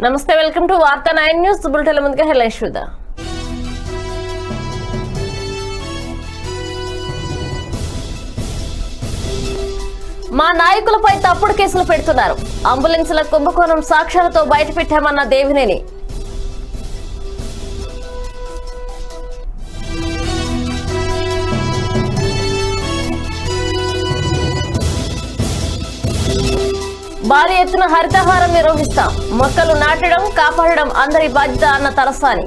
నమస్తే, welcome to వార్తా 9 news bulletin. ముందుగా హెడ్లైన్స్ చూద్దాం. మా నాయకులపై తప్పుడు కేసులు పెడుతున్నారు. అంబులెన్సుల కుంభకోణం సాక్ష్యాలతో బయటపెట్టామన్న దేవినేని. భారీ ఎత్తున హరితహారం నిర్వహిస్తాం. మొక్కలు నాటడం, కాపాడడం అందరి బాధ్యత అన్న తలసాని.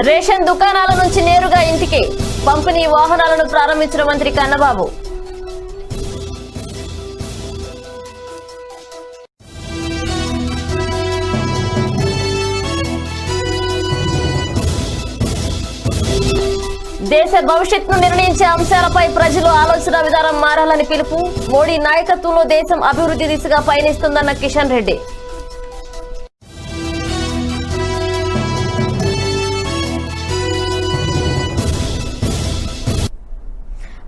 రేషన్ దుకాణాల నుంచి నేరుగా ఇంటికి పంపిణీ వాహనాలను ప్రారంభించిన మంత్రి కన్నబాబు. దేశ భవిష్యత్తును నిర్ణయించే అంశాలపై ప్రజలు ఆలోచన విధానం మారాలని పిలుపు. మోడీ నాయకత్వంలో దేశం అభివృద్ధి దిశగా పయనిస్తుందన్న కిషన్ రెడ్డి.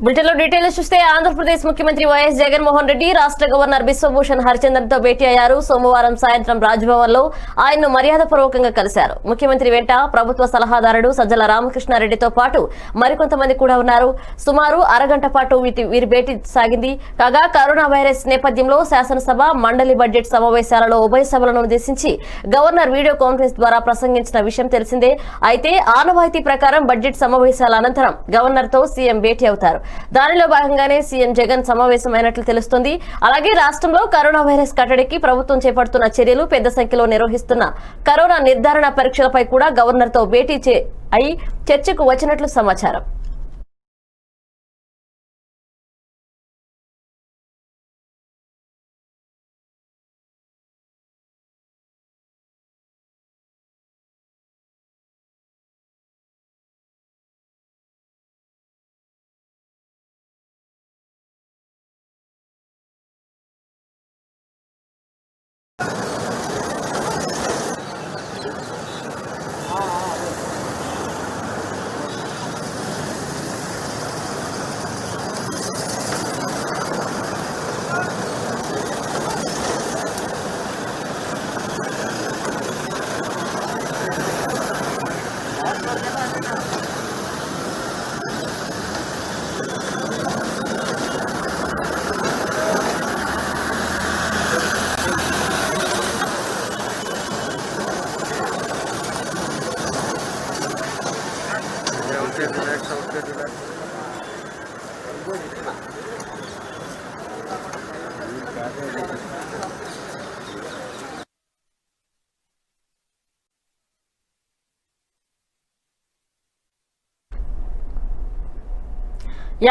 బులెటిన్లో డీటెయిల్స్ చూస్తే ఆంధ్రప్రదేశ్ ముఖ్యమంత్రి వైఎస్ జగన్మోహన్ రెడ్డి రాష్ట్ర గవర్నర్ బిశ్వభూషణ్ హరిచందన్ తో భేటీ అయ్యారు. సోమవారం సాయంత్రం రాజ్భవన్ లో ఆయన్ను మర్యాదపూర్వకంగా కలిశారు. ముఖ్యమంత్రి వెంట ప్రభుత్వ సలహాదారుడు సజ్జల రామకృష్ణారెడ్డితో పాటు మరికొంతమంది కూడా ఉన్నారు. సుమారు అరగంట పాటు వీరి భేటీ సాగింది. కాగా కరోనా వైరస్ నేపథ్యంలో శాసనసభ, మండలి బడ్జెట్ సమావేశాలలో ఉభయ సభలను ఉద్దేశించి గవర్నర్ వీడియో కాన్ఫరెన్స్ ద్వారా ప్రసంగించిన విషయం తెలిసిందే. అయితే ఆనవాయితీ ప్రకారం బడ్జెట్ సమావేశాల అనంతరం గవర్నర్ తో సీఎం భేటీ అవుతారు. దానిలో భాగంగానే సీఎం జగన్ సమావేశమైనట్లు తెలుస్తోంది. అలాగే రాష్ట్రంలో కరోనా వైరస్ కట్టడికి ప్రభుత్వం చేపడుతున్న చర్యలు, పెద్ద సంఖ్యలో నిర్వహిస్తున్న కరోనా నిర్ధారణ పరీక్షలపై కూడా గవర్నర్ తో భేటీ అయి చర్చకు వచ్చినట్లు సమాచారం.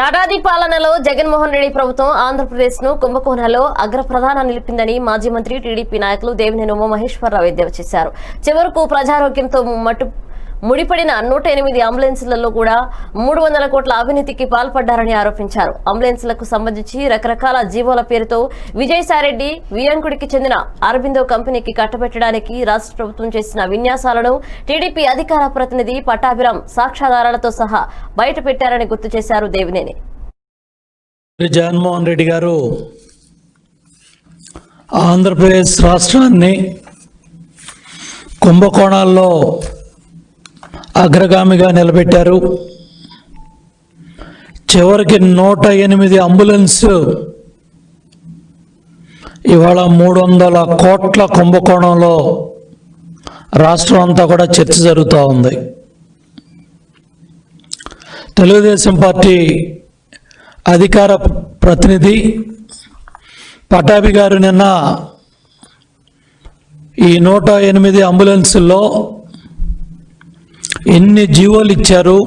ఏడాది పాలనలో జగన్మోహన్ రెడ్డి ప్రభుత్వం ఆంధ్రప్రదేశ్ ను కుంభకోణంలో అగ్రప్రధాన నిలిపిందని మాజీ మంత్రి టీడీపీ నాయకులు దేవినేని ఉమామహేశ్వరరావు ఎద్దేవా చేశారు. చివరకు ప్రజారోగ్యంతో ముడిపడిన 108 అంబులెన్సులలో కూడా 300 కోట్ల అవినీతికి పాల్పడ్డారని ఆరోపించారు. అంబులెన్సులకు సంబంధించి రకరకాల జీవోల పేరుతో విజయసాయిరెడ్డి వియంకుడికి చెందిన అరబిందో కంపెనీకి కట్టబెట్టడానికి రాష్ట్ర ప్రభుత్వం చేసిన విన్యాసాలను టీడీపీ అధికార ప్రతినిధి పట్టాభిరామ్ సాక్ష్యాధారాలతో సహా బయట పెట్టారని గుర్తు చేశారు దేవినేని. జగన్మోహన్ రెడ్డి గారు ఆంధ్రప్రదేశ్ రాష్ట్రాన్ని కుంభకోణాల్లో అగ్రగామిగా నిలబెట్టారు. చివరికి 108 అంబులెన్స్ ఇవాళ 300 కోట్ల కుంభకోణంలో రాష్ట్రం అంతా కూడా చర్చ జరుగుతూ ఉంది. తెలుగుదేశం పార్టీ అధికార ప్రతినిధి పటాభి గారు నిన్న ఈ 108 అంబులెన్సుల్లో ఎన్ని జీవోలు ఇచ్చారు,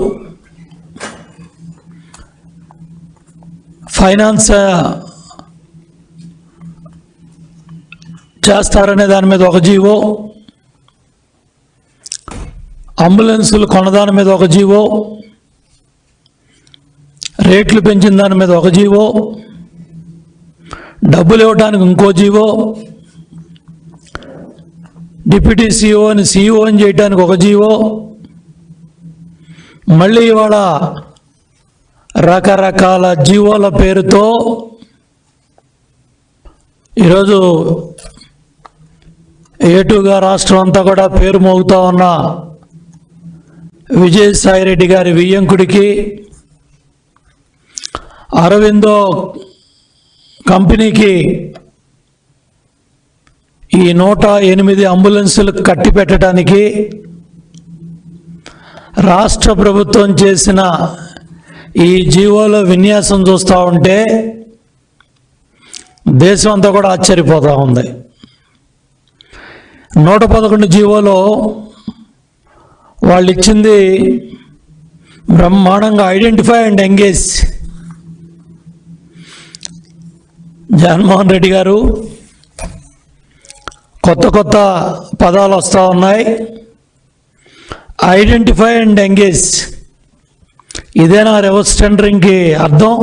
ఫైనాన్స్ చేస్తారనే దాని మీద ఒక జీవో, అంబులెన్సులు కొనదాని మీద ఒక జీవో, రేట్లు పెంచిన దాని మీద ఒక జీవో, డబ్బులు ఇవ్వడానికి ఇంకో జీవో, డిప్యూటీ సీఈఓని చేయడానికి ఒక జీవో, మళ్ళీ ఇవాళ రకరకాల జీవోల పేరుతో ఈరోజు ఏటుగా రాష్ట్రం అంతా కూడా పేరు మోగుతా ఉన్న విజయసాయిరెడ్డి గారి వియ్యంకుడికి అరవిందో కంపెనీకి ఈ 108 అంబులెన్సులు కట్టి పెట్టడానికి రాష్ట్ర ప్రభుత్వం చేసిన ఈ జీవోలో విన్యాసం చూస్తూ ఉంటే దేశం అంతా కూడా ఆశ్చర్యపోతూ ఉంది. 111 జీవోలో వాళ్ళు ఇచ్చింది బ్రహ్మాండంగా identify and engage. Jaganmohan Reddy గారు కొత్త కొత్త పదాలు వస్తూ ఉన్నాయి. ఐడెంటిఫై అండ్ ఎంగేజ్, ఇదేనా రివర్స్ టెండరింగ్కి అర్థం?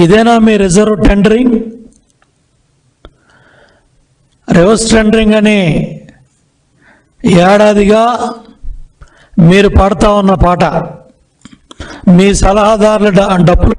ఇదేనా మీ రిజర్వ్ టెండరింగ్? రివర్స్ టెండరింగ్ అని ఏడాదిగా మీరు పాడుతూ ఉన్న పాట, మీ సలహాదారుల డబ్బులు.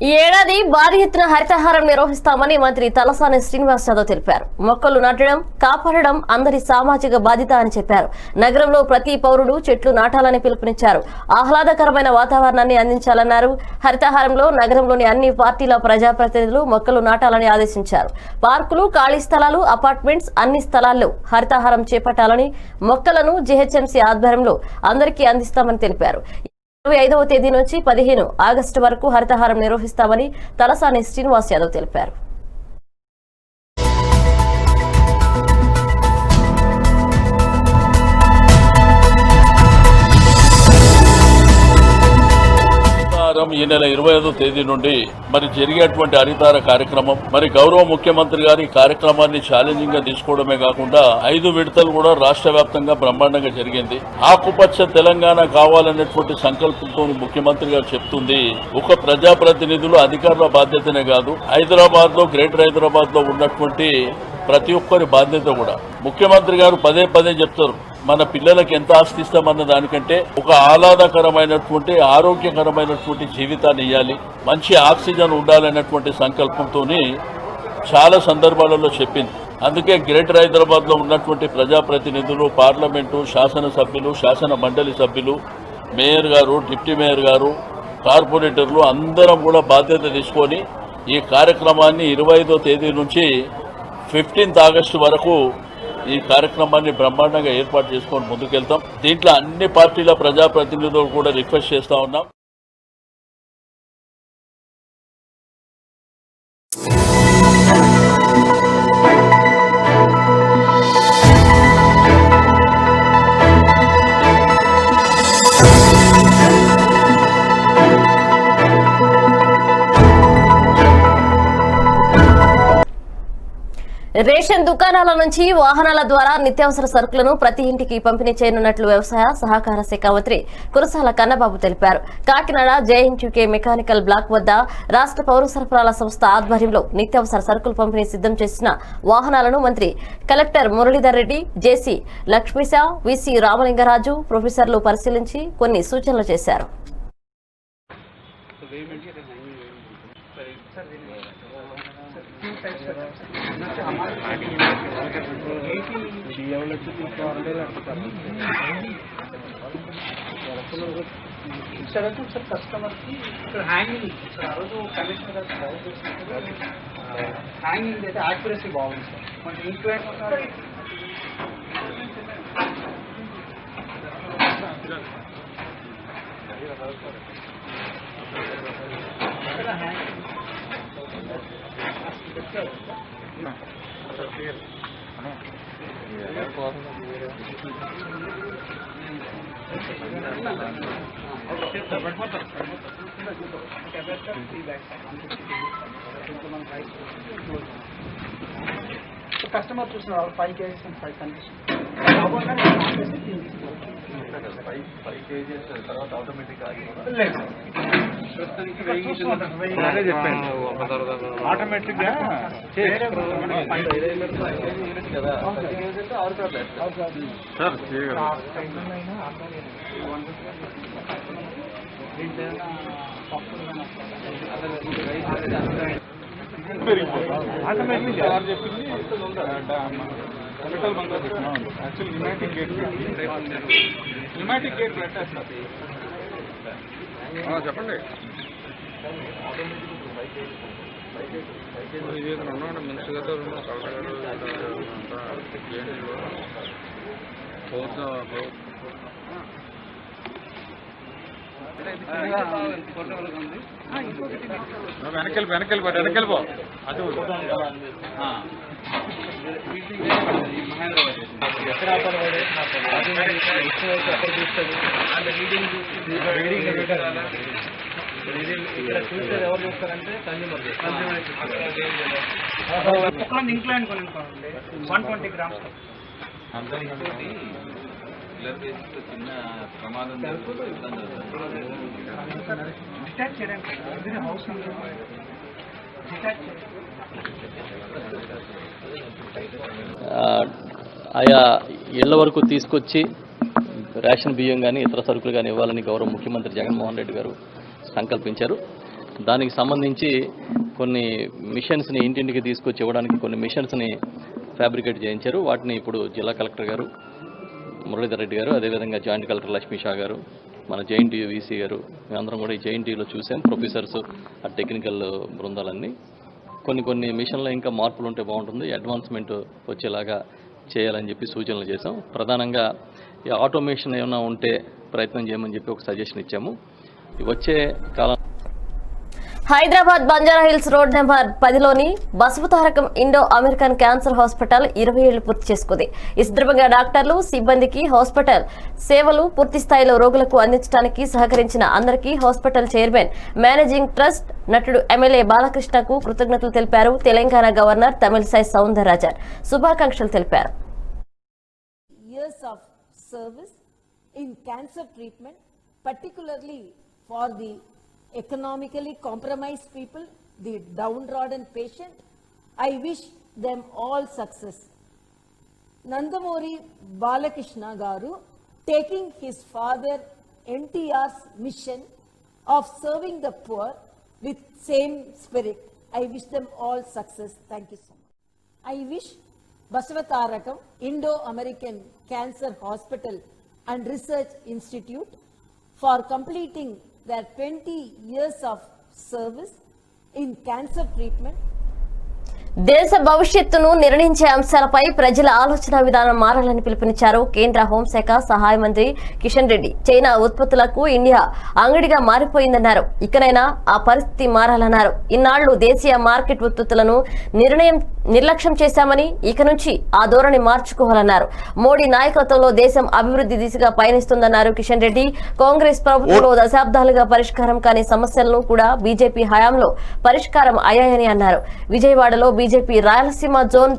ఈ ఏడాది భారీ ఎత్తున హరితహారం నిర్వహిస్తామని మంత్రి తలసాని శ్రీనివాస్ యాదవ్ తెలిపారు. మొక్కలు నాటడం, కాపాడడం అందరి సామాజిక బాధ్యత అని చెప్పారు. నగరంలో ప్రతి పౌరుడు చెట్లు నాటాలని పిలుపునిచ్చారు. ఆహ్లాదకరమైన వాతావరణాన్ని అందించాలన్నారు. హరితహారంలో నగరంలోని అన్ని పార్టీల ప్రజాప్రతినిధులు మొక్కలు నాటాలని ఆదేశించారు. పార్కులు, ఖాళీ స్థలాలు, అపార్ట్మెంట్స్ అన్ని స్థలాల్లో హరితహారం చేపట్టాలని, మొక్కలను జీహెచ్ఎంసీ ఆధ్వర్యంలో అందరికీ అందిస్తామని తెలిపారు. 25వ తేదీ నుంచి 15 ఆగస్టు వరకు హరితహారం నిర్వహిస్తామని తలసాని శ్రీనివాస్ యాదవ్ తెలిపారు. ఈ నెల 25వ తేదీ నుండి మరి జరిగేటువంటి హరితార కార్యక్రమం, మరి గౌరవ ముఖ్యమంత్రి గారి కార్యక్రమాన్ని ఛాలెంజింగ్ గా తీసుకోవడమే కాకుండా 5 విడతలు కూడా రాష్ట్ర వ్యాప్తంగా బ్రహ్మాండంగా జరిగింది. ఆకుపచ్చ తెలంగాణ కావాలనేటువంటి సంకల్పంతో ముఖ్యమంత్రి గారు చెప్తుంది. ఒక ప్రజాప్రతినిధులు అధికారుల బాధ్యతనే కాదు, హైదరాబాద్ లో, గ్రేటర్ హైదరాబాద్ లో ఉన్నటువంటి ప్రతి ఒక్కరి బాధ్యత కూడా. ముఖ్యమంత్రి గారు పదే పదే చెప్తారు, మన పిల్లలకి ఎంత ఆస్తి ఇస్తామన్న దానికంటే ఒక ఆహ్లాదకరమైనటువంటి, ఆరోగ్యకరమైనటువంటి జీవితాన్ని ఇవ్వాలి, మంచి ఆక్సిజన్ ఉండాలనేటువంటి సంకల్పంతో చాలా సందర్భాలలో చెప్పింది. అందుకే గ్రేటర్ హైదరాబాద్ లో ఉన్నటువంటి ప్రజాప్రతినిధులు, పార్లమెంటు, శాసనసభ్యులు, శాసన మండలి సభ్యులు, మేయర్ గారు, డిప్యూటీ మేయర్ గారు, కార్పొరేటర్లు అందరం కూడా బాధ్యత తీసుకొని ఈ కార్యక్రమాన్ని 25వ తేదీ నుంచి 15th ఆగస్టు వరకు ఈ కార్యక్రమాన్ని బ్రహ్మాండంగా ఏర్పాటు చేసుకొని ముందుకెళ్తాం. దీంట్లో అన్ని పార్టీల ప్రజాప్రతినిధులు కూడా రిక్వెస్ట్ చేస్తా ఉన్నాం. రేషన్ దుకాణాల నుంచి వాహనాల ద్వారా నిత్యావసర సరుకులను ప్రతి ఇంటికి పంపిణీ చేయనున్నట్లు వ్యవసాయ సహకార శాఖ మంత్రి కురసాల కన్నబాబు తెలిపారు. కాకినాడ జేఎన్టీయూకే మెకానికల్ బ్లాక్ వద్ద రాష్ట్ర పౌర సరఫరాల సంస్థ ఆధ్వర్యంలో నిత్యావసర సరుకులు పంపిణీ సిద్ధం చేసిన వాహనాలను మంత్రి కలెక్టర్ మురళీధర్ రెడ్డి, జేసీ లక్ష్మీశా, విసి రామలింగరాజు ప్రొఫెసర్లు పరిశీలించి కొన్ని సూచనలు చేశారు. कस्टमर की హ్యాంగింగ్ ఆ రోజు కమిషనర్ హ్యాంగింగ్ అయితే యాక్యురసీ బాగుంది సార్. కొంచెం ఇంక్లైన్ కస్టమర్ చూస్తున్నారు 5 kgs and 5 కండిషన్ 5 kgs తర్వాత ఆటోమేటిక్ లేదు. ఆటోమేటిక్ గా చెప్పండి. మినిస్టర్ గారు వెనకెళ్ళిపో అది ఎవరు చూస్తారంటే ఇంక్లైన్ కొని 120 గ్రామ్స్ చిన్న ప్రమాదం డిటాచ్ చేయడానికి హౌస్ ఆయా ఇళ్ల వరకు తీసుకొచ్చి రేషన్ బియ్యం కానీ ఇతర సరుకులు కానీ ఇవ్వాలని గౌరవ ముఖ్యమంత్రి జగన్మోహన్ రెడ్డి గారు సంకల్పించారు. దానికి సంబంధించి కొన్ని మిషన్స్ని ఇంటింటికి తీసుకొచ్చి ఇవ్వడానికి కొన్ని మిషన్స్ని ఫ్యాబ్రికేట్ చేయించారు. వాటిని ఇప్పుడు జిల్లా కలెక్టర్ గారు మురళీధర్ రెడ్డి గారు, అదేవిధంగా జాయింట్ కలెక్టర్ లక్ష్మీ షా గారు, మన జేఎన్టీయూ వీసీ గారు, మేమందరం కూడా ఈ జేఎన్టీయూలో చూసాం. ప్రొఫెసర్స్, ఆ టెక్నికల్ బృందాలన్నీ కొన్ని మిషన్లో ఇంకా మార్పులు ఉంటే బాగుంటుంది, అడ్వాన్స్మెంట్ వచ్చేలాగా చేయాలని చెప్పి సూచనలు చేశాం. ప్రధానంగా ఈ ఆటోమేషన్ ఏమైనా ఉంటే ప్రయత్నం చేయమని చెప్పి ఒక సజెషన్ ఇచ్చాము. వచ్చే కాలం హైదరాబాద్ బంజారాహిల్స్ రోడ్ నెంబర్ 10లోని Basavatarakam Indo American cancer hospital 20 ఏళ్లు పూర్తి చేసుకుంది. ఈ సందర్భంగా డాక్టర్లు, సిబ్బందికి హాస్పిటల్ సేవలు పూర్తి స్థాయిలో రోగులకు అందించడానికి సహకరించిన అందరికీ హాస్పిటల్ చైర్మన్, మేనేజింగ్ ట్రస్ట్, నటుడు ఎమ్మెల్యే బాలకృష్ణకు కృతజ్ఞతలు తెలిపారు. తెలంగాణ గవర్నర్ తమిళిసై సౌందరరాజన్ శుభాకాంక్షలు తెలిపారు. Years of service in cancer treatment, particularly for the economically compromised people, the downtrodden patient. I wish them all success. Nandamuri Balakrishna Garu, taking his father NTR's mission of serving the poor with same spirit. I wish them all success. Thank you so much. I wish Basavatarakam Indo-American Cancer Hospital and Research Institute for completing their 20 years of service in cancer treatment. దేశ భవిష్యత్తును నిర్ణయించే అంశాలపై ప్రజల ఆలోచన విధానం మారాలని పిలుపునిచ్చారు కేంద్ర హోంశాఖ సహాయ మంత్రి కిషన్ రెడ్డి. చైనా ఉత్పత్తులకు ఇండియా అంగడిగా మారిపోయిందన్నారు. ఇకనైనా ఆ పరిస్థితి మారాలన్నారు. ఇన్నాళ్లు దేశీయ మార్కెట్ ఉత్పత్తులను నిర్లక్ష్యం చేశామని ఇక నుంచి ఆ ధోరణి మార్చుకోవాలన్నారు. మోడీ నాయకత్వంలో దేశం అభివృద్ధి దిశగా పయనిస్తుందన్నారు కిషన్ రెడ్డి. కాంగ్రెస్ ప్రభుత్వంలో దశాబ్దాలుగా పరిష్కారం కాని సమస్యలను కూడా బీజేపీ హయాంలో పరిష్కారం అయ్యాయని అన్నారు. విజయవాడలో బీజేపీ రాయలసీమ జోన్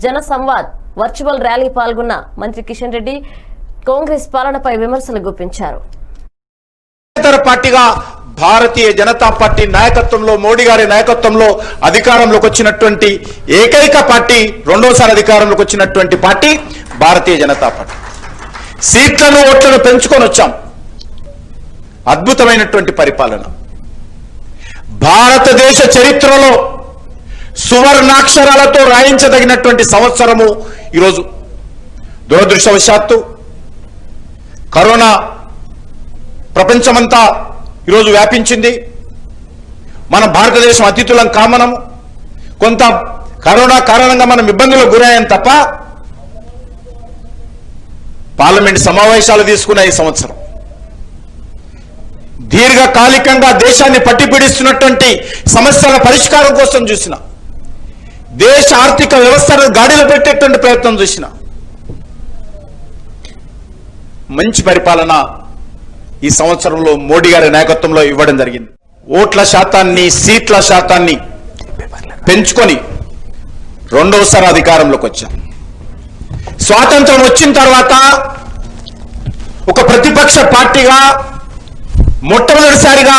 జన సంవాద్ వర్చువల్ ర్యాలీ పాల్గొన్న మంత్రి కిషన్ రెడ్డి కాంగ్రెస్ పాలనపై విమర్శలు గుప్పించారు. పార్టీగా భారతీయ జనతా పార్టీ నాయకత్వంలో, మోడీ గారి నాయకత్వంలో అధికారంలోకి వచ్చినటువంటి ఏకైక పార్టీ, రెండోసారి అధికారంలోకి వచ్చినటువంటి పార్టీ భారతీయ జనతా పార్టీ. సీట్లను, ఓట్లను పెంచుకొని వచ్చాం. అద్భుతమైనటువంటి పరిపాలన. భారతదేశ చరిత్రలో సువర్ణాక్షరాలతో రాయించదగినటువంటి సంవత్సరము ఈరోజు. దురదృష్టవశాత్తు కరోనా ప్రపంచమంతా ఈరోజు వ్యాపించింది. మన భారతదేశం అతిథులం కామనము. కొంత కరోనా కారణంగా మనం ఇబ్బందులకు గురయ్యాం తప్ప పార్లమెంట్ సమావేశాలు తీసుకున్న ఈ సంవత్సరం దీర్ఘకాలికంగా దేశాన్ని పట్టిపీడిస్తున్నటువంటి సమస్యల పరిష్కారం కోసం చూసిన, దేశ ఆర్థిక వ్యవస్థను గాడిలో పెట్టేటువంటి ప్రయత్నం చూసిన మంచి పరిపాలన ఈ సంవత్సరంలో మోడీ గారి నాయకత్వంలో ఇవ్వడం జరిగింది. ఓట్ల శాతాన్ని, సీట్ల శాతాన్ని పెంచుకొని రెండవసారి అధికారంలోకి వచ్చాం. స్వాతంత్రం వచ్చిన తర్వాత ఒక ప్రతిపక్ష పార్టీగా మొట్టమొదటిసారిగా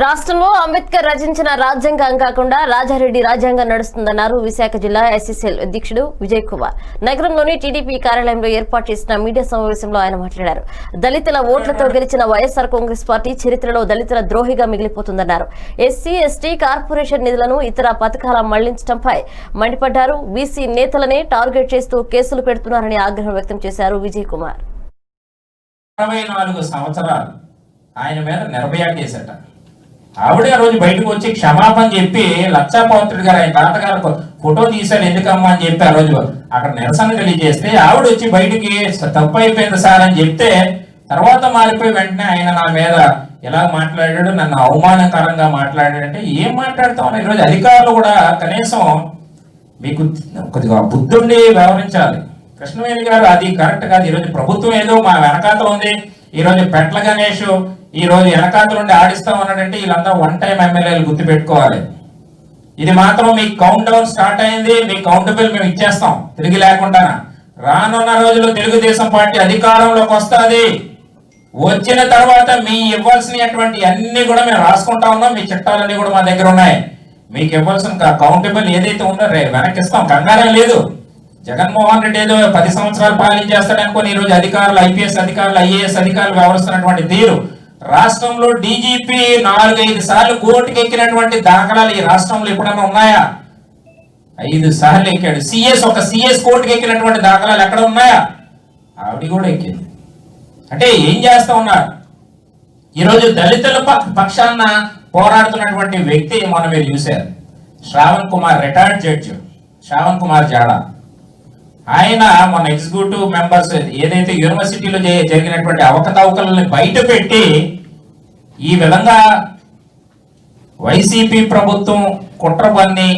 రాష్ట్రంలో అంబేద్కర్ రచించిన రాజ్యాంగం కాకుండా రాజారెడ్డి రాజ్యాంగం నడుస్తుందన్నారు విశాఖ జిల్లా ఎస్సీసీఎల్ అధ్యక్షుడు విజయ్ కుమార్. నగరంలోని టీడీపీ కార్యాలయంలో ఏర్పాటు చేసిన మీడియా సమావేశంలో ఆయన మాట్లాడారు. దళితుల ఓట్లతో గెలిచిన వైఎస్ఆర్ కాంగ్రెస్ పార్టీ చరిత్రలో దళితుల ద్రోహిగా మిగిలిపోతుందన్నారు. ఎస్సీ ఎస్టీ కార్పొరేషన్ నిధులను ఇతర పథకాల మళ్లించడంపై మండిపడ్డారు. బీసీ నేతలనే టార్గెట్ చేస్తూ కేసులు పెడుతున్నారని ఆగ్రహం వ్యక్తం చేశారు విజయ్ కుమార్. 64 సంవత్సరాలు ఆయన మీద నిర్భయ కేసట. ఆవిడే ఆ రోజు బయటకు వచ్చి క్షమాపణ చెప్పి లక్షాపౌత్రుడు గారు ఆయన తాతగారు ఫోటో తీశాడు ఎందుకమ్మా అని చెప్పి ఆ రోజు అక్కడ నిరసన తెలియజేస్తే ఆవిడ వచ్చి బయటికి తప్పు అయిపోయింది సార్ అని చెప్తే తర్వాత మారిపోయి వెంటనే ఆయన నా మీద ఎలా మాట్లాడాడు, నన్ను అవమానకరంగా మాట్లాడాడంటే ఏం మాట్లాడుతాం. ఈరోజు అధికారులు కూడా కనీసం మీకు కొద్దిగా బుద్ధుండి వ్యవహరించాలి. కృష్ణవేణి గారు అది కరెక్ట్ కాదు. ఈరోజు ప్రభుత్వం ఏదో మా వెనకాతలు ఉంది, ఈరోజు పెట్ల గణేష్ ఈ రోజు వెనకాతలు ఉండి ఆడిస్తాం అన్నాడంటే వీళ్ళంతా వన్ టైం ఎమ్మెల్యేలు గుర్తుపెట్టుకోవాలి. ఇది మాత్రం మీ కౌంట్ డౌన్ స్టార్ట్ అయింది, మీ కౌంటబుల్ మేము ఇచ్చేస్తాం తిరిగి లేకుండా. రానున్న రోజుల్లో తెలుగుదేశం పార్టీ అధికారంలోకి వస్తుంది. వచ్చిన తర్వాత మీ ఇవ్వాల్సినటువంటి అన్ని కూడా మేము రాసుకుంటా ఉన్నాం. మీ చట్టాలన్నీ కూడా మా దగ్గర ఉన్నాయి. మీకు ఇవ్వాల్సిన కౌంటబుల్ ఏదైతే ఉందో వెనక్కిస్తాం, కంగారం లేదు. జగన్మోహన్ రెడ్డి ఏదో 10 సంవత్సరాలు పాలించేస్తాడనుకోని ఈ రోజు అధికారులు ఐపీఎస్ అధికారులు ఐఏఎస్ అధికారులు వ్యవహరిస్తున్నటువంటి తీరు, రాష్ట్రంలో డీజీపీ 4-5 సార్లు కోర్టుకి ఎక్కినటువంటి దాఖలాలు ఈ రాష్ట్రంలో ఎప్పుడైనా ఉన్నాయా? 5 సార్లు ఎక్కాడు. ఒక సిఎస్ కోర్టుకి ఎక్కినటువంటి దాఖలాలు ఎక్కడ ఉన్నాయా? ఆవిడ కూడా ఎక్కింది. అంటే ఏం చేస్తా ఉన్నారు? ఈరోజు దళితుల పక్షాన పోరాడుతున్నటువంటి వ్యక్తి మొన్న మీరు చూశారు, శ్రావణ్ కుమార్, రిటైర్డ్ జడ్జి శ్రావణ్ కుమార్ జాడా. ఆయన మన ఎగ్జిక్యూటివ్ మెంబర్స్ ఏదైతే యూనివర్సిటీలో జరిగినటువంటి అవకతవకలని బయట పెట్టి ఈ విధంగా వైసీపీ ప్రభుత్వం కుట్ర పన్ని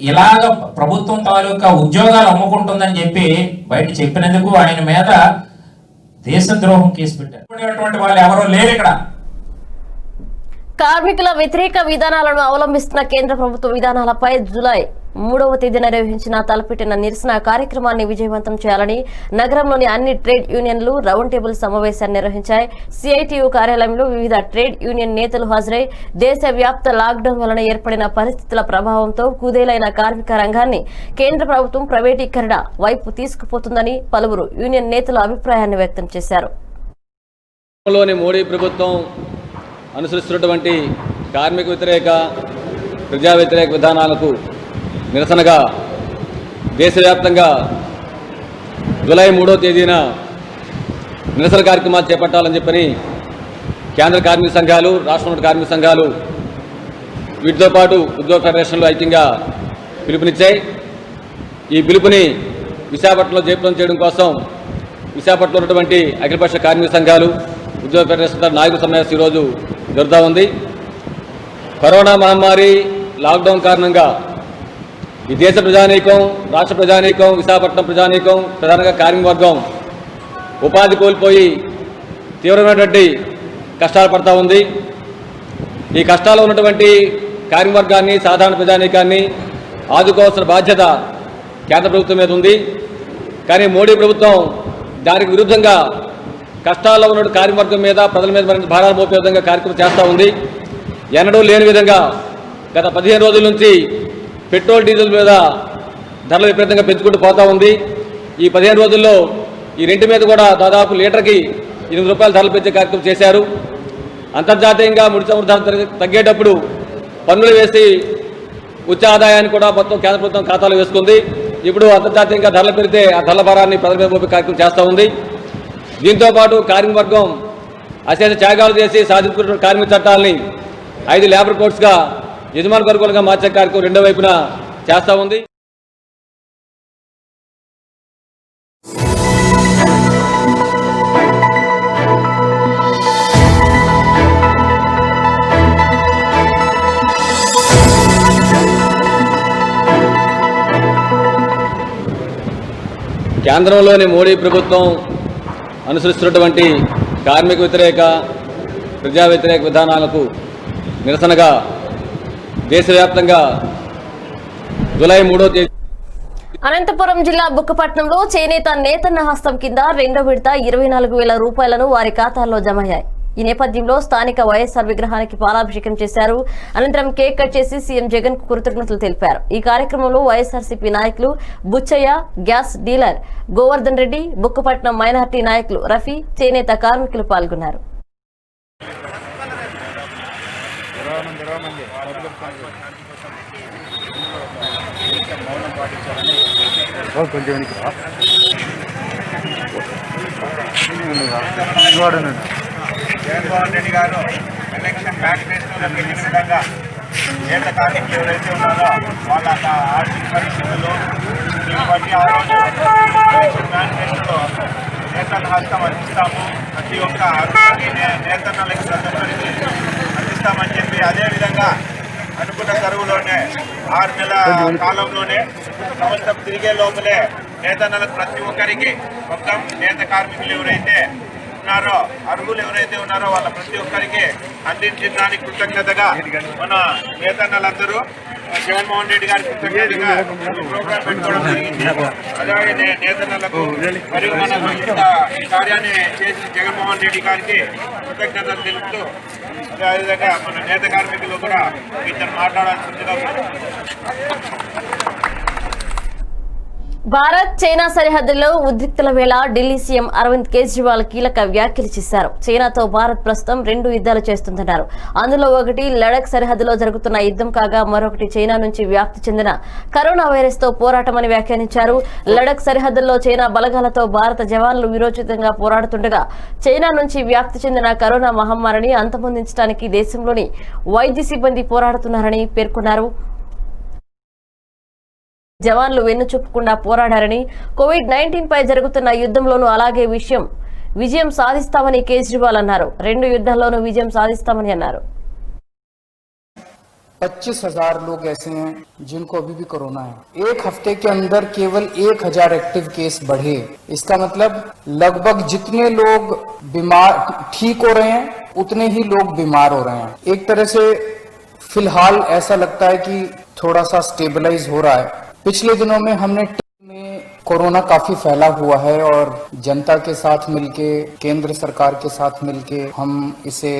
ఇలాగ ప్రభుత్వం తాలూకా ఉద్యోగాలు అమ్ముకుంటుందని చెప్పి బయట చెప్పినందుకు ఆయన మీద దేశద్రోహం కేసు పెట్టారు. వాళ్ళు ఎవరో లేరు ఇక్కడ. కార్మికుల వ్యతిరేక విధానాలను అవలంబిస్తున్న కేంద్ర ప్రభుత్వ విధానాలపై జూలై 3వ తేదీన నిర్వహించిన తలపెట్టిన నిరసన కార్యక్రమాన్ని విజయవంతం చేయాలని నగరంలోని అన్ని ట్రేడ్ యూనియన్లు రౌండ్ టేబుల్ సమావేశాన్ని నిర్వహించాయి. సిఐటియు కార్యాలయంలో వివిధ ట్రేడ్ యూనియన్ నేతలు హాజరై దేశవ్యాప్త లాక్డౌన్ వలన ఏర్పడిన పరిస్థితుల ప్రభావంతో కుదేలైన కార్మిక రంగాన్ని కేంద్ర ప్రభుత్వం ప్రైవేటీకరణ వైపు తీసుకుపోతుందని పలువురు యూనియన్ నేతలు అభిప్రాయాన్ని వ్యక్తం చేశారు. మోడీ ప్రభుత్వం అనుసరిస్తున్నటువంటి కార్మిక వ్యతిరేక ప్రజా వ్యతిరేక విధానాలకు నిరసనగా దేశవ్యాప్తంగా జూలై 3వ తేదీన నిరసన కార్యక్రమాలు చేపట్టాలని చెప్పని కేంద్ర కార్మిక సంఘాలు, రాష్ట్రంలోని కార్మిక సంఘాలు వీటితో పాటు ఉద్యోగ ఫెడరేషన్లు ఐక్యంగా పిలుపునిచ్చాయి. ఈ పిలుపుని విశాఖపట్నంలో జయప్రదం చేయడం కోసం విశాఖపట్నంలో ఉన్నటువంటి అఖిలపక్ష కార్మిక సంఘాలు, ఉద్యోగ ఫెడరేషన్ నాయకుల సమావేశం ఈరోజు జరుగుతూ ఉంది. కరోనా మహమ్మారి లాక్డౌన్ కారణంగా ఈ దేశ ప్రజానీకం, రాష్ట్ర ప్రజానీకం, విశాఖపట్నం ప్రజానీకం, ప్రధానంగా కార్మిక వర్గం ఉపాధి కోల్పోయి తీవ్రమైనటువంటి కష్టాలు పడతా ఉంది. ఈ కష్టాల్లో ఉన్నటువంటి కార్మిక వర్గాన్ని, సాధారణ ప్రజానీకాన్ని ఆదుకోవాల్సిన బాధ్యత కేంద్ర ప్రభుత్వం మీద ఉంది. కానీ మోడీ ప్రభుత్వం దానికి విరుద్ధంగా కష్టాల్లో ఉన్న కార్మిక వర్గం మీద, ప్రజల మీద మరింత భారాలు మోపే విధంగా కార్యక్రమం చేస్తూ ఉంది. ఎన్నడూ లేని విధంగా గత 15 రోజుల నుంచి పెట్రోల్ డీజిల్ మీద ధరలు విపరీతంగా పెంచుకుంటూ పోతూ ఉంది. ఈ 15 రోజుల్లో ఈ రెంటి మీద కూడా దాదాపు లీటర్కి 8 రూపాయలు ధరలు పెంచే కార్యక్రమం చేశారు. అంతర్జాతీయంగా ముడి చమురు ధర తగ్గేటప్పుడు పన్నులు వేసి ఉచ్చ ఆదాయాన్ని కూడా మొత్తం కేంద్ర ప్రభుత్వం ఖాతాలో వేసుకుంది. ఇప్పుడు అంతర్జాతీయంగా ధరలు పెరిగితే ఆ ధరల భారాన్ని ప్రజల మీద మోపే కార్యక్రమం చేస్తూ ఉంది. దీంతోపాటు కార్మిక వర్గం అశేష త్యాగాలు చేసి సాధించుకున్న కార్మిక చట్టాలని 5 లేబర్ కోడ్స్గా యజమాని వర్గాలుగా మార్చే కార్యక్రమం రెండో వైపున చేస్తూ ఉంది. కేంద్రంలోని మోడీ ప్రభుత్వం అనుసరిస్తున్నటువంటి కార్మిక వ్యతిరేక ప్రజా వ్యతిరేక విధానాలకు నిరసనగా దేశవ్యాప్తంగా జూలై 3వ తేదీ అనంతపురం జిల్లా బుక్కపట్నంలో చేనేత నేతన్న హస్తం కింద రెండో విడత 24,000 రూపాయలను వారి ఖాతాల్లో జమ అయ్యాయి. ఈ నేపథ్యంలో స్థానిక వైఎస్ఆర్ విగ్రహానికి పాలాభిషేకం చేశారు. అనంతరం కేక్ కట్ చేసి సీఎం జగన్ కు కృతజ్ఞతలు తెలిపారు. ఈ కార్యక్రమంలో వైఎస్ఆర్సీపీ నాయకులు Buchaiah, gas dealer Govardhan Reddy, Bukkapatnam minority నాయకులు రఫీ, చేనేత కార్మికులు పాల్గొన్నారు. జగన్మోహన్ రెడ్డి గారు ఎలక్షన్ మేనిఫెస్టోలో పెట్టిన విధంగా నేత కార్మికులు ఎవరైతే ఉన్నారో వాళ్ళ ఆర్థిక పరిస్థితులు బట్టి ఆ రోజు ఎలక్షన్ మేనిఫెస్టోలో నేతల హస్తం అందిస్తాము, ప్రతి ఒక్క నేతన్నలకి ప్రతి ఒక్కరికి అందిస్తామని చెప్పి అదేవిధంగా అనుకున్న కరువులోనే 6 నెలల కాలంలోనే సంవత్సరం తిరిగే లోపలే నేతన్నలకు ప్రతి ఒక్కరికి మొత్తం నేత కార్మికులు ఎవరైతే ఉన్నారో అర్హులు ఎవరైతే ఉన్నారో వాళ్ళ ప్రతి ఒక్కరికి అందించడానికి కృతజ్ఞతగా మన నేతన్నలందరూ జగన్మోహన్ రెడ్డి గారి కృతజ్ఞతగా ప్రోగ్రాం పెట్టుకోవడం జరిగింది. అలాగే నేతన్నలకు మరియు మనకు ఇంత కార్యాన్ని చేసిన జగన్మోహన్ రెడ్డి గారికి కృతజ్ఞతలు తెలుపుతూ అదేవిధంగా మన నేత కార్మికులు కూడా ఇద్దరు మాట్లాడాల్సిందిగా. భారత్ చైనా సరిహద్దుల్లో ఉద్రిక్తల వేళ ఢిల్లీ సీఎం అరవింద్ కేజ్రీవాల్ కీలక వ్యాఖ్యలు చేశారు. చైనాతో భారత్ ప్రస్తుతం 2 యుద్ధాలు చేస్తుందన్నారు. అందులో ఒకటి లడఖ్ సరిహద్దులో జరుగుతున్న యుద్ధం కాగా మరొకటి చైనా నుంచి వ్యాప్తి చెందిన కరోనా వైరస్ తో పోరాటమని వ్యాఖ్యానించారు. లడఖ్ సరిహద్దుల్లో చైనా బలగాలతో భారత జవాన్లు విరోచితంగా పోరాడుతుండగా చైనా నుంచి వ్యాప్తి చెందిన కరోనా మహమ్మారిని అంతమొందించడానికి దేశంలోని వైద్య సిబ్బంది పోరాడుతున్నారని పేర్కొన్నారు. జవాన్లు వెన్నుచూపకుండా పోరాడారని, కోవిడ్-19 పై జరుగుతున్న యుద్ధంలోనూ అలాగే విజయం సాధిస్తామని కేజ్రీవాల్ అన్నారు. 2 యుద్ధాల్లోనూ విజయం సాధిస్తామని అన్నారు. 25,000 लोग ऐसे हैं जिनको अभी भी कोरोना है. एक हफ्ते के अंदर केवल 1,000 एक्टिव केस बढ़े. इसका मतलब लगभग जितने लोग बीमार ठीक हो रहे हैं उतने ही लोग बीमार हो रहे हैं. एक तरह से फिलहाल ऐसा लगता है कि थोड़ा सा स्टेबलाइज हो रहा है. पिछले दिनों में हमने में कोरोना काफी फैला हुआ है और जनता के साथ मिलके, केंद्र सरकार के साथ मिलके हम इसे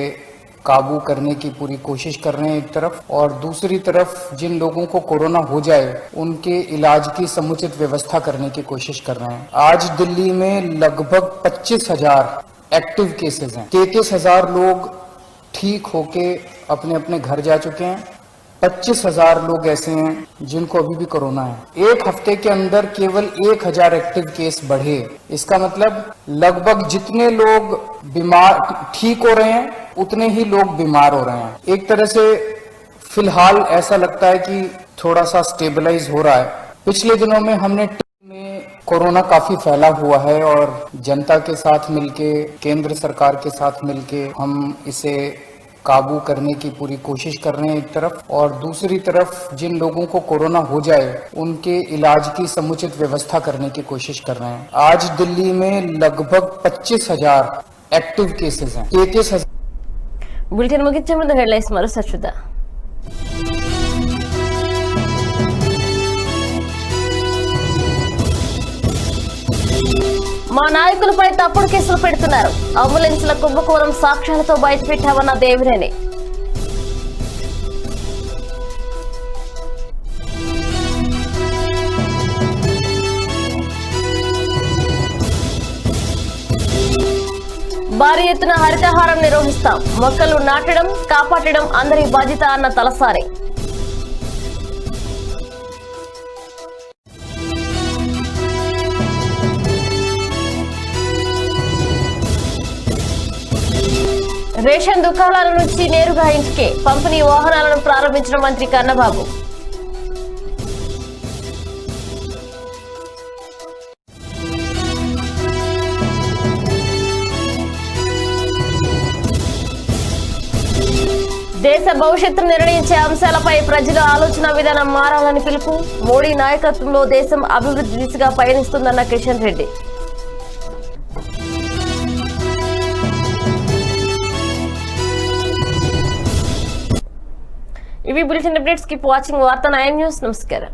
काबू करने की पूरी कोशिश कर रहे हैं एक तरफ, और दूसरी तरफ जिन लोगों को कोरोना हो जाए उनके इलाज की समुचित व्यवस्था करने की कोशिश कर रहे हैं. आज दिल्ली में लगभग 25,000 एक्टिव केसेस हैं. 33,000 लोग ठीक होके अपने अपने घर जा चुके हैं. 25,000 लोग ऐसे हैं जिनको अभी भी कोरोना है. एक हफ्ते के अंदर केवल 1,000 एक्टिव केस बढ़े. इसका मतलब लगभग जितने लोग बीमार ठीक हो रहे हैं उतने ही लोग बीमार हो रहे हैं. एक तरह से फिलहाल ऐसा लगता है कि थोड़ा सा स्टेबलाइज हो रहा है. पिछले दिनों में हमने कोरोना काफी फैला हुआ है और जनता के साथ मिलके, केंद्र सरकार के साथ मिलके हम इसे काबू करने की पूरी कोशिश कर रहे हैं एक तरफ, और दूसरी तरफ जिन लोगों को कोरोना हो जाए उनके इलाज की समुचित व्यवस्था करने की कोशिश कर रहे हैं. आज दिल्ली में लगभग 25,000 एक्टिव केसेस हैं. 33,000 బులెటిన్ ముగించే ముందు హెడ్లైన్స్ మరోసారి చూద్దాం. మా నాయకులపై తప్పుడు కేసులు పెడుతున్నారు. అంబులెన్స్ల కుంభకోణం సాక్ష్యాలతో బయటపెట్టామన్న దేవినేని. భారీ ఎత్తున హరితహారం నిర్వహిస్తాం. మొక్కలు నాటడం, కాపాడడం అందరి బాధ్యత అన్న తలసారి. రేషన్ దుకాణాల నుంచి నేరుగా ఇంటికే పంపిణీ వాహనాలను ప్రారంభించిన మంత్రి కన్నబాబు. దేశ భవిష్యత్తును నిర్ణయించే అంశాలపై ప్రజల ఆలోచన విధానం మారాలని పిలుపు. మోడీ నాయకత్వంలో దేశం అభివృద్ధి దిశగా పయనిస్తుందన్న కిషన్ రెడ్డి. ఇవి బులెటిన్ అప్డేట్స్. కీప్ వాచింగ్ వార్తా 9 న్యూస్. నమస్కారం.